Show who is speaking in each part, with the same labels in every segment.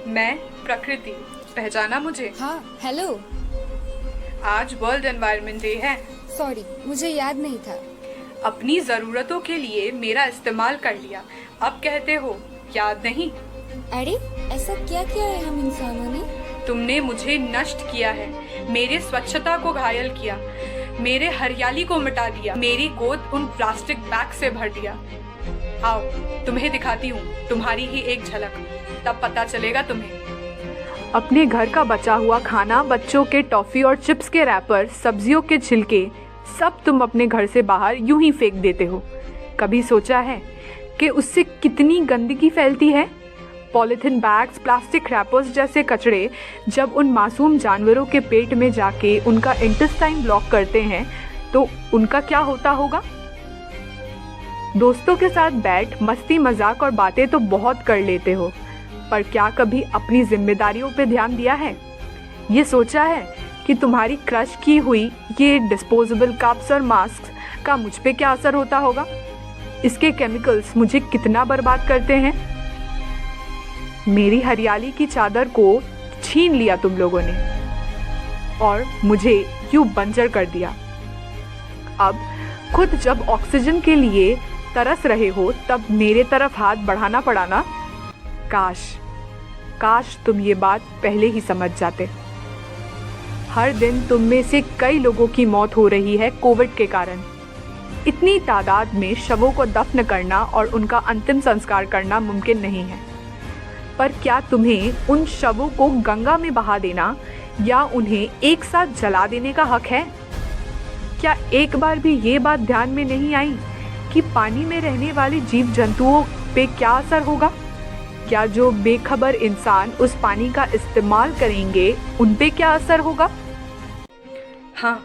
Speaker 1: मैं प्रकृति, पहचाना मुझे?
Speaker 2: हाँ, हेलो।
Speaker 1: आज वर्ल्ड एनवायरनमेंट डे है।
Speaker 2: सॉरी, मुझे याद नहीं था।
Speaker 1: अपनी ज़रूरतों के लिए मेरा इस्तेमाल कर लिया, अब कहते हो याद नहीं?
Speaker 2: अरे, ऐसा क्या किया है हम इंसानों ने?
Speaker 1: तुमने मुझे नष्ट किया है, मेरे स्वच्छता को घायल किया, मेरे हरियाली को मिटा दिया, मेरी गोद उन प्लास्टिक बैग से भर दिया। आओ तुम्हें दिखाती हूँ तुम्हारी ही एक झलक, तब पता चलेगा तुम्हें। अपने घर का बचा हुआ खाना, बच्चों के टॉफी और चिप्स के रैपर, सब्जियों के छिलके, सब तुम अपने घर से बाहर यूं ही फेंक देते हो। कभी सोचा है कि उससे कितनी गंदगी फैलती है? पॉलिथीन बैग्स, प्लास्टिक रैपर्स जैसे कचरे जब उन मासूम जानवरों के पेट में जाके उनका इंटेस्टाइन ब्लॉक करते हैं तो उनका क्या होता होगा? दोस्तों के साथ बैठ मस्ती मजाक और बातें तो बहुत कर लेते हो, पर क्या कभी अपनी जिम्मेदारियों पे ध्यान दिया है? ये सोचा है कि तुम्हारी क्रश की हुई ये डिस्पोजेबल कप्स और मास्क का मुझ पे क्या असर होता होगा? इसके केमिकल्स मुझे कितना बर्बाद करते हैं। मेरी हरियाली की चादर को छीन लिया तुम लोगों ने और मुझे यूं बंजर कर दिया। अब खुद जब ऑक्सीजन के लिए तरस रहे हो तब मेरे तरफ हाथ बढ़ाना पड़ा ना। काश तुम ये बात पहले ही समझ जाते। हर दिन तुम में से कई लोगों की मौत हो रही है कोविड के कारण। इतनी तादाद में शवों को दफन करना और उनका अंतिम संस्कार करना मुमकिन नहीं है, पर क्या तुम्हें उन शवों को गंगा में बहा देना या उन्हें एक साथ जला देने का हक है? क्या एक बार भी ये बात ध्यान में नहीं आई कि पानी में रहने वाले जीव जंतुओं पे क्या असर होगा? क्या जो बेखबर इंसान उस पानी का इस्तेमाल करेंगे उन पे क्या असर होगा? हाँ,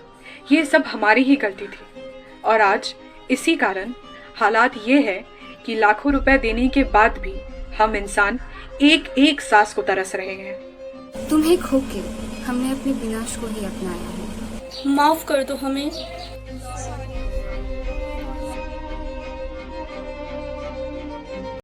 Speaker 1: ये सब हमारी ही गलती थी और आज इसी कारण हालात ये है कि लाखों रुपए देने के बाद भी हम इंसान एक एक सांस को तरस रहे हैं।
Speaker 2: तुम्हें खो के हमने अपने विनाश को ही अपनाया है।
Speaker 3: माफ कर दो हमें।